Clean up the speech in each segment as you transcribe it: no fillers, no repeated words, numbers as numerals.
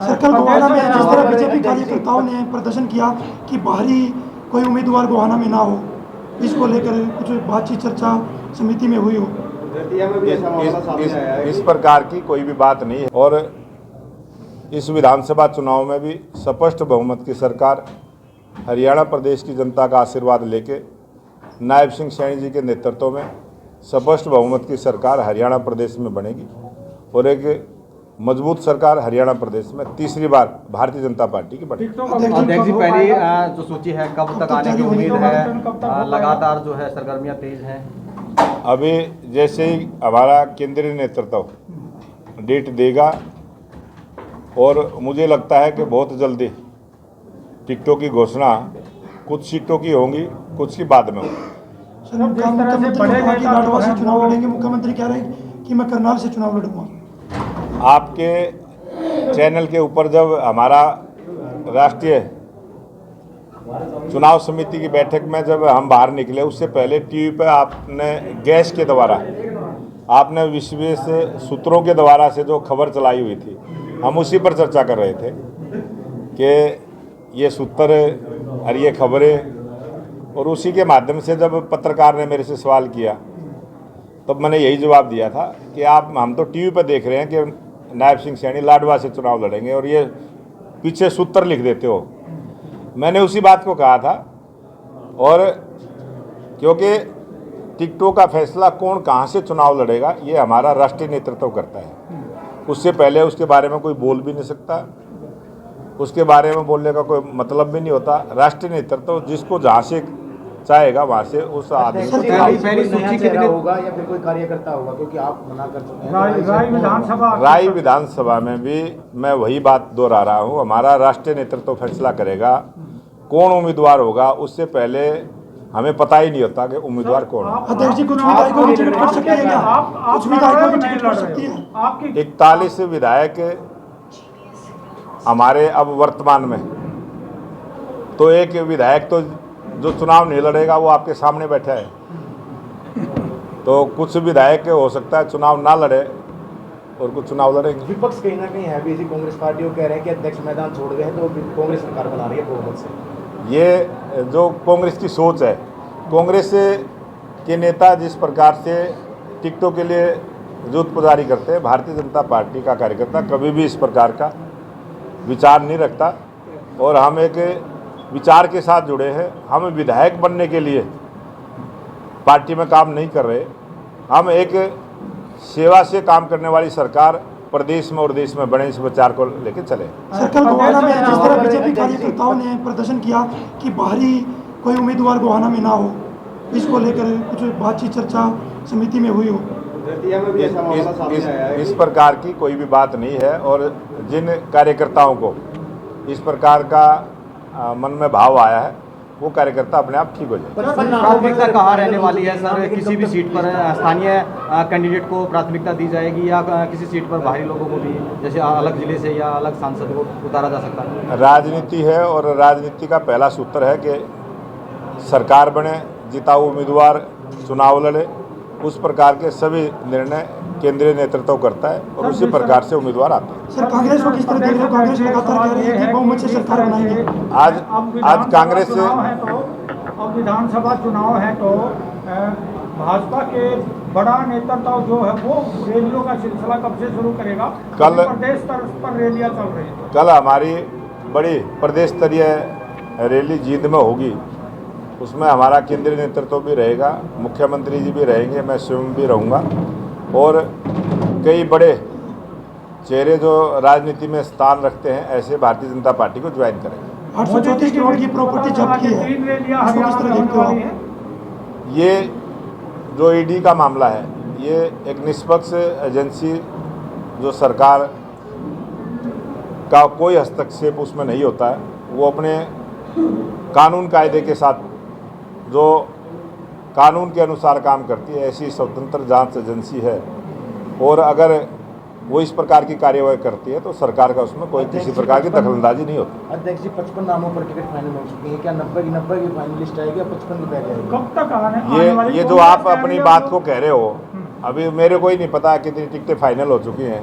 Sir कल गोहाना में जिस तरह बीजेपी कार्यकर्ताओं ने प्रदर्शन किया कि बाहरी कोई उम्मीदवार गोहाना में ना हो, इसको लेकर कुछ बातचीत चर्चा समिति में हुई हो। इस प्रकार की कोई भी बात नहीं है और इस विधानसभा चुनाव में भी स्पष्ट बहुमत की सरकार हरियाणा प्रदेश की जनता का आशीर्वाद लेके नायब सिंह सैनी जी के नेतृत्व में स्पष्ट बहुमत की सरकार हरियाणा प्रदेश में बनेगी और एक मजबूत सरकार हरियाणा प्रदेश में तीसरी बार भारतीय जनता पार्टी की बनेगी। अध्यक्ष जी, पहली जो सूची है कब तक आने की उम्मीद है? लगातार जो है सरगर्मियां तेज हैं। अभी जैसे ही हमारा केंद्रीय नेतृत्व डेट देगा और मुझे लगता है कि बहुत जल्दी टिकटों की घोषणा कुछ सीटों की होंगी, कुछ की बाद में होगी। लाडवा से चुनाव लड़ेंगे, मुख्यमंत्री कह रहे हैं कि मैं करनाल से चुनाव लड़ूंगा। आपके चैनल के ऊपर जब हमारा राष्ट्रीय चुनाव समिति की बैठक में जब हम बाहर निकले, उससे पहले टीवी पर आपने गैस के द्वारा आपने विशेष सूत्रों के द्वारा से जो खबर चलाई हुई थी, हम उसी पर चर्चा कर रहे थे कि ये सूत्र और ये खबरें, और उसी के माध्यम से जब पत्रकार ने मेरे से सवाल किया तब मैंने यही जवाब दिया था कि हम तो टीवी पर देख रहे हैं कि नायब सिंह सैनी लाडवा से चुनाव लड़ेंगे और ये पीछे सूत्र लिख देते हो। मैंने उसी बात को कहा था, और क्योंकि टिकटों का फैसला कौन कहाँ से चुनाव लड़ेगा ये हमारा राष्ट्रीय नेतृत्व करता है। उससे पहले उसके बारे में कोई बोल भी नहीं सकता, उसके बारे में बोलने का कोई मतलब भी नहीं होता। राष्ट्रीय नेतृत्व जिसको जहाँ से चाहेगा वहाँ से उस आदमी को होगा या फिर कोई कार्यकर्ता होगा, क्योंकि आप मना कर चुके हैं। राय विधानसभा में भी मैं वही बात दोहरा रहा हूँ, हमारा राष्ट्रीय नेतृत्व फैसला करेगा कौन उम्मीदवार होगा। उससे पहले हमें पता ही नहीं होता कि उम्मीदवार कौन है। अध्यक्ष जी, कुछ विधायक को भी टिकट कर सकती है क्या? कुछ विधायक को भी टिकट कर सकती है? 41 विधायक हमारे अब वर्तमान में, तो एक विधायक तो जो चुनाव नहीं लड़ेगा वो आपके सामने बैठा है, तो कुछ विधायक हो सकता है चुनाव ना लड़े और कुछ चुनाव लड़ेंगे। विपक्ष कहीं ना कहीं है भी, कांग्रेस पार्टी को कह रहे हैं कि अध्यक्ष मैदान छोड़ गए हैं तो कांग्रेस सरकार बना रही है बहुमत से। ये जो कांग्रेस की सोच है, कांग्रेस के नेता जिस प्रकार से टिकटों के लिए जुट पुजारी करते हैं, भारतीय जनता पार्टी का कार्यकर्ता कभी भी इस प्रकार का विचार नहीं रखता। और हम एक विचार के साथ जुड़े हैं, हम विधायक बनने के लिए पार्टी में काम नहीं कर रहे, हम एक सेवा से काम करने वाली सरकार प्रदेश में और देश में बने, इस विचार को लेकर चले। सर कल गोहाना में जिस तरह बीजेपी कार्यकर्ताओं ने प्रदर्शन किया कि बाहरी कोई उम्मीदवार गोहाना में ना हो, इसको लेकर कुछ बातचीत चर्चा समिति में हुई हो। इस प्रकार की कोई भी बात नहीं है, और जिन कार्यकर्ताओं को इस प्रकार का मन में भाव आया है वो कार्यकर्ता अपने आप ठीक हो जाए। प्राथमिकता कहाँ रहने वाली है सर? किसी भी सीट पर स्थानीय कैंडिडेट को प्राथमिकता दी जाएगी या किसी सीट पर बाहरी लोगों को भी, जैसे अलग जिले से या अलग सांसद को उतारा जा सकता है? राजनीति है और राजनीति का पहला सूत्र है कि सरकार बने, जिताऊ उम्मीदवार चुनाव लड़े। उस प्रकार के सभी निर्णय केंद्रीय नेतृत्व करता है और उसी प्रकार से उम्मीदवार आते हैं। सर कांग्रेस को किस तरह देख रहे हो? कांग्रेस लगातार कह रही है कि बहुमत से सरकार बनाएंगे। आज कांग्रेस से अब विधानसभा चुनाव है तो भाजपा के बड़ा नेतृत्व जो है वो रैलियों का सिलसिला कब से शुरू करेगा? कल प्रदेश स्तर पर रैलियां चल रही है। कल हमारी बड़ी प्रदेश स्तरीय रैली जींद में होगी, उसमें हमारा केंद्रीय नेतृत्व भी रहेगा, मुख्यमंत्री जी भी रहेंगे, मैं स्वयं भी रहूँगा, और कई बड़े चेहरे जो राजनीति में स्थान रखते हैं ऐसे भारतीय जनता पार्टी को ज्वाइन करेंगे। 834 करोड़ की प्रॉपर्टी जब्त की है, इसको किस तरह देखते हो आप? ये जो ईडी का मामला है, ये एक निष्पक्ष एजेंसी जो सरकार का कोई हस्तक्षेप उसमें नहीं होता है, वो अपने कानून कायदे के साथ जो कानून के अनुसार काम करती है, ऐसी स्वतंत्र जांच एजेंसी है। और अगर वो इस प्रकार की कार्यवाही करती है तो सरकार का उसमें कोई किसी प्रकार की दखलंदाजी नहीं होती। अध्यक्ष जी, 55 नामों पर टिकट फाइनल हो चुकी है, क्या 90 की फाइनलिस्ट आएगी या 55 की बैग आएगी? कब तक आने ये जो आप अपनी बात को कह रहे हो, अभी मेरे को ही नहीं पता कितनी टिकटें फाइनल हो चुकी हैं।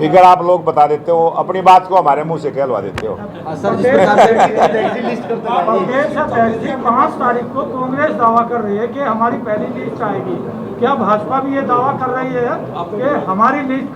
फिगर आप लोग बता देते हो, अपनी बात को हमारे मुंह से कहलवा देते हो। सर जिस प्रकार से लिस्ट प्रदेश अध्यक्ष जी 5 तारीख को कांग्रेस दावा कर रही है कि हमारी पहली लिस्ट आएगी। क्या भाजपा भी ये दावा कर रही है कि हमारी लिस्ट